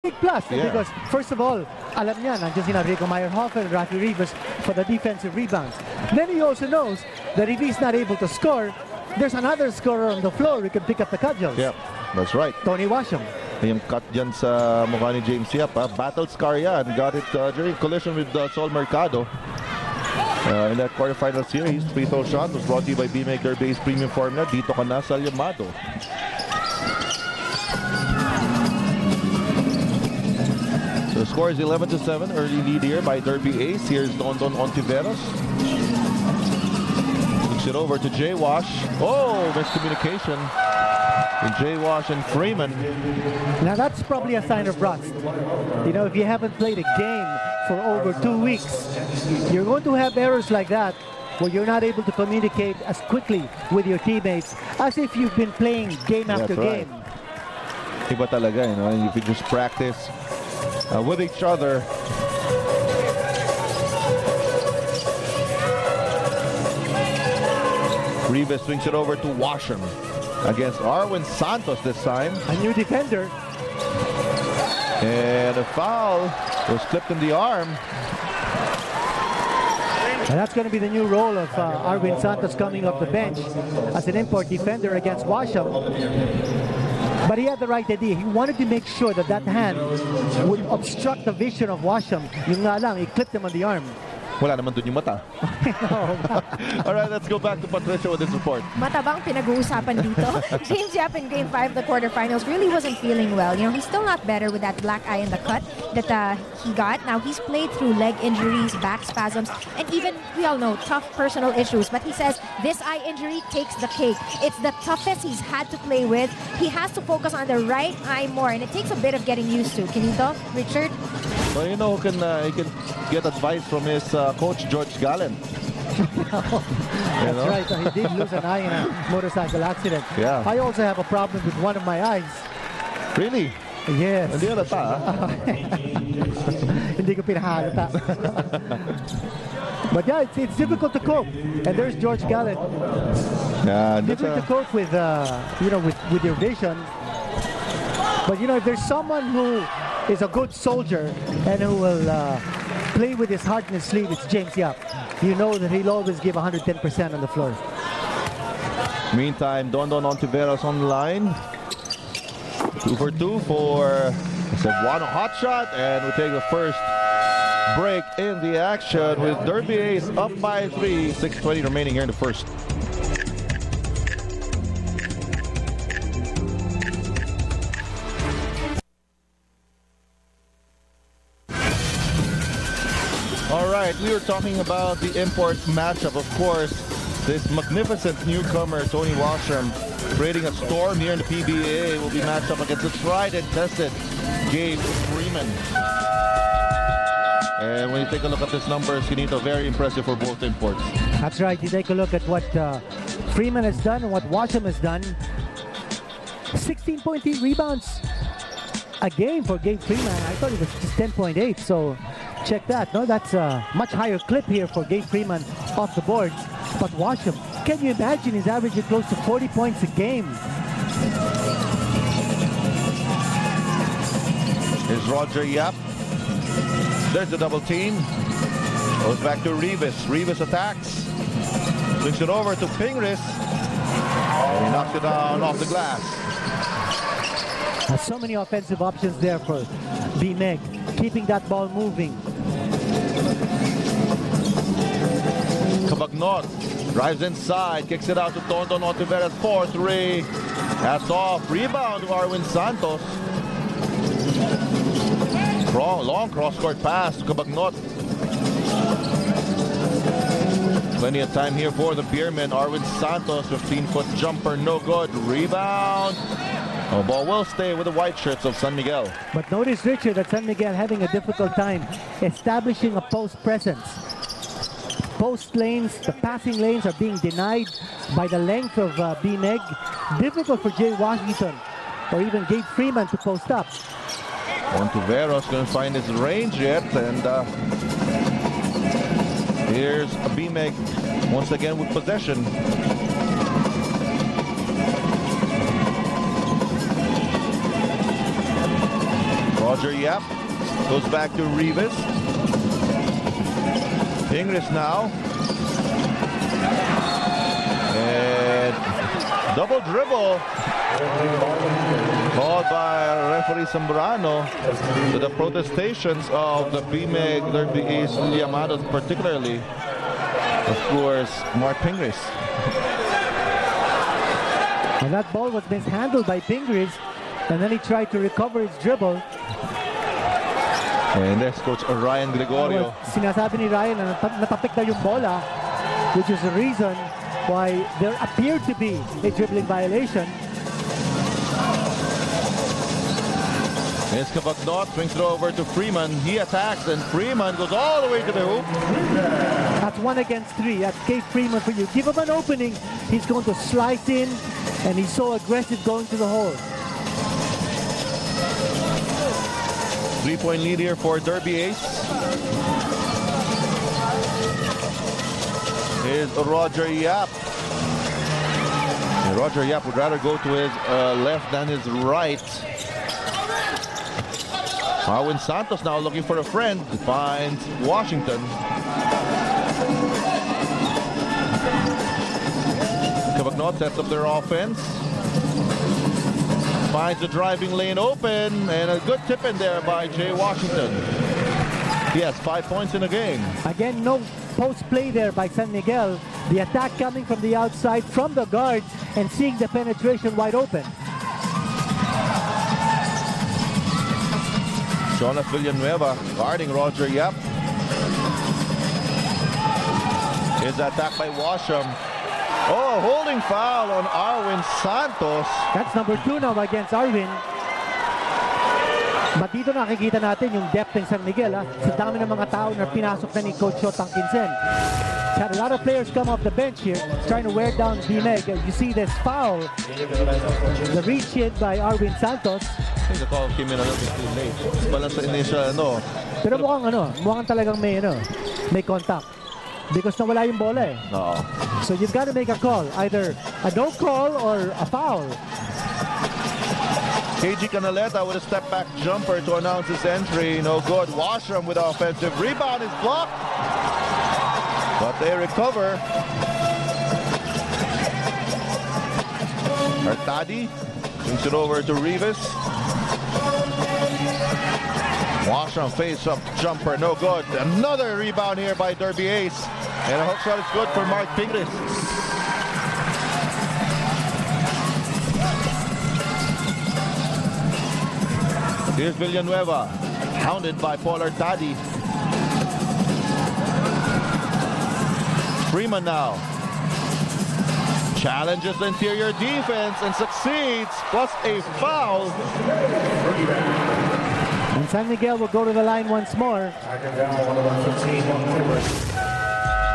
big plus because, first of all, alam niya, nandiyan sina Rico Meyerhofer and Rafi Rivas for the defensive rebounds. Then he also knows that if he's not able to score, there's another scorer on the floor who can pick up the cudgels. Yeah, that's right. Tony Washam. Yung cut dyan sa mukha ni James Siap. Battle scar yan. Got it during collision with Sol Mercado. In that quarterfinal series, free throw shot was brought to you by B-Maker Base Premium Formula. Dito ka na sa Llamados. The score is 11-7. Early lead here by Derby Ace. Here's Don Ontiveros. Looks it over to Jay Wash. Oh, miscommunication in Jay Wash and Freeman. Now that's probably a sign of rust. You know, if you haven't played a game for over 2 weeks, you're going to have errors like that where you're not able to communicate as quickly with your teammates as if you've been playing game after game. Iba talaga, you know, if you just practice with each other. Rivas swings it over to Washam against Arwin Santos this time. A new defender. And a foul was clipped in the arm. And that's going to be the new role of Arwin Santos coming off the bench as an import defender against Washam. But he had the right idea. He wanted to make sure that that hand would obstruct the vision of Washam. Yung nga lang, he clipped him on the arm. Wala naman dun yung mata. All right, let's go back to Patricia with this report. Matabang pinag-uusapan dito. James Yap in Game 5 of the quarterfinals really wasn't feeling well. You know, he's still not better with that black eye in the cut that he got. Now, he's played through leg injuries, back spasms, and even, we all know, tough personal issues. But he says this eye injury takes the cake. It's the toughest he's had to play with. He has to focus on the right eye more, and it takes a bit of getting used to. Can you talk, Richard? Well, you know, he can get advice from his coach, George Gallen. That's right. He did lose an eye in a motorcycle accident. Yeah. I also have a problem with one of my eyes. Really? Yes. Hindi halata. Hindi ko pinahalata. But yeah, it's difficult to cope. And there's George Gallen. Yeah, difficult to cope with, you know, with your vision. But you know, if there's someone who is a good soldier and who will play with his heart in his sleeve, it's James Yap. You know that he'll always give 110% on the floor. Meantime, Don Ontiveros on the line. 2 for 2 for one hot shot, and we take the first break in the action with Derby Ace up by 3, 6:20 remaining here in the first. All right, we were talking about the import matchup, of course. This magnificent newcomer, Tony Washam, creating a storm here in the PBA, will be matched up against the tried and tested Gabe Freeman. And when you take a look at these numbers, you need a very impressive for both imports. That's right. You take a look at what Freeman has done and what Washam has done. 16.8 rebounds a game for Gabe Freeman. I thought it was just 10.8. So check that. No, that's a much higher clip here for Gabe Freeman off the boards. But Washam, can you imagine he's averaging close to 40 points a game? Here's Roger Yap. There's the double team. Goes back to Rivas. Rivas attacks. Swings it over to Pingris. And he knocks it down off the glass. So many offensive options there for B-Meg, keeping that ball moving. Cabagnot drives inside, kicks it out to Don Ontiveros, 4-3. That's off. Rebound to Arwin Santos. Long cross-court pass to Cabagnot. Plenty of time here for the Beermen. Arwin Santos, 15-foot jumper, no good. Rebound. Oh, ball will stay with the white shirts of San Miguel. But notice, Richard, that San Miguel having a difficult time establishing a post presence. Post lanes, the passing lanes are being denied by the length of B-Meg. Difficult for Jay Washington or even Gabe Freeman to post up. Ontiveros going to find his range yet, and here's a B-Meg once again with possession. Roger Yap goes back to Rivas. Ingris now. And double dribble called by referee Zambrano to the protestations of the BMEG Derby East Llamados, particularly, of course, Mark Pingris. And that ball was mishandled by Pingris, and then he tried to recover his dribble. And there's Coach Ryan Gregorio. Sinasabi ni Ryan na natapik daw yung bola, which is the reason why there appeared to be a dribbling violation. Here's Cavagnot, swings it over to Freeman. He attacks, and Freeman goes all the way to the hoop. That's 1 against 3. That's Gabe Freeman for you. Give him an opening, he's going to slice in, and he's so aggressive going to the hole. 3-point lead here for Derby Ace. Here's Roger Yap. And Roger Yap would rather go to his left than his right. Marwin Santos now looking for a friend. Finds Washington. Cavagnot sets up their offense. Finds the driving lane open, and a good tip in there by Jay Washington. He has 5 points in the game. Again, no post play there by San Miguel. The attack coming from the outside from the guard and seeing the penetration wide open. Jonas Villanueva guarding Roger Yap. Is attacked by Washam. Oh, holding foul on Arwin Santos. That's number 2 now against Arwin. But dito nakikita natin yung depth ng San Miguel. Sa dami ng mga tao na pinasok na ni Coach Siot Tanquingcen. Had a lot of players come off the bench here, trying to wear down BMEG. You see this foul. The reach in by Arwin Santos. I think the call came in a little bit too late. Balance sa initial, Pero mukhang talagang may contact. Because nawala yung bola eh. No. So you've got to make a call. Either a no call or a foul. KG Canaleta with a step back jumper to announce his entry. No good. Washam with the offensive rebound is blocked. But they recover. Artadi swings it over to Rivas. Washam face up jumper, no good. Another rebound here by Derby Ace. And a hook shot is good for Mark Pingris. Here's Villanueva, hounded by Paul Artadi. Freeman now challenges the interior defense and succeeds, plus a foul. And San Miguel will go to the line once more.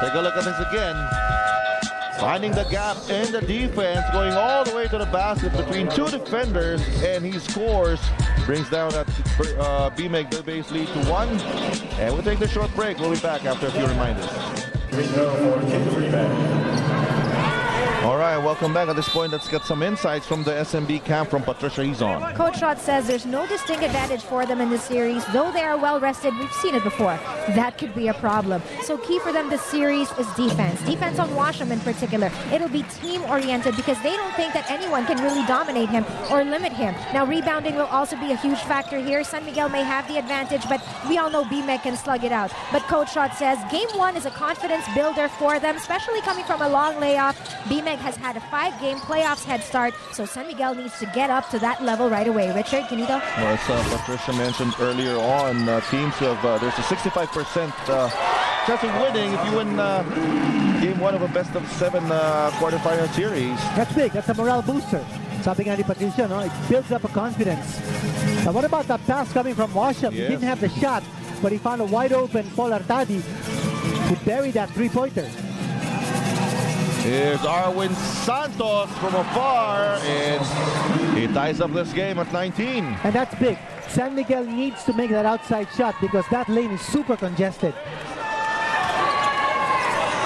Take a look at this again. Finding the gap in the defense, going all the way to the basket between 2 defenders, and he scores. Brings down that BMEG base lead to 1. And we'll take the short break. We'll be back after a few reminders. All right, welcome back. At this point, let's get some insights from the SMB camp from Patricia Izon. Coach Rod says there's no distinct advantage for them in this series. Though they are well rested, we've seen it before. That could be a problem. So key for them this series is defense. Defense on Washam in particular. It'll be team-oriented because they don't think that anyone can really dominate him or limit him. Now, rebounding will also be a huge factor here. San Miguel may have the advantage, but we all know BMEG can slug it out. But Coach Rod says Game 1 is a confidence builder for them, especially coming from a long layoff. BMEG has had a 5-game playoffs head start, so San Miguel needs to get up to that level right away. Richard, Canito? Well, as Patricia mentioned earlier on, teams have, there's a 65% chance of winning if you win Game 1 of a best-of-7 quarterfinal series. That's big. That's a morale booster. Sabi nga ni Patricia, it builds up a confidence. Now, what about that pass coming from Washam? He didn't have the shot, but he found a wide-open Paul Artadi who buried that three-pointer. Here's Arwin Santos from afar, and he ties up this game at 19. And that's big. San Miguel needs to make that outside shot because that lane is super congested.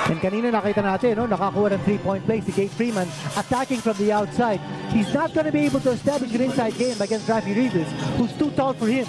And kanina nakita natin, no, nakakuha ng 3-point play si Gabe Freeman attacking from the outside. He's not going to be able to establish an inside game against Rafi Rivas, who's too tall for him.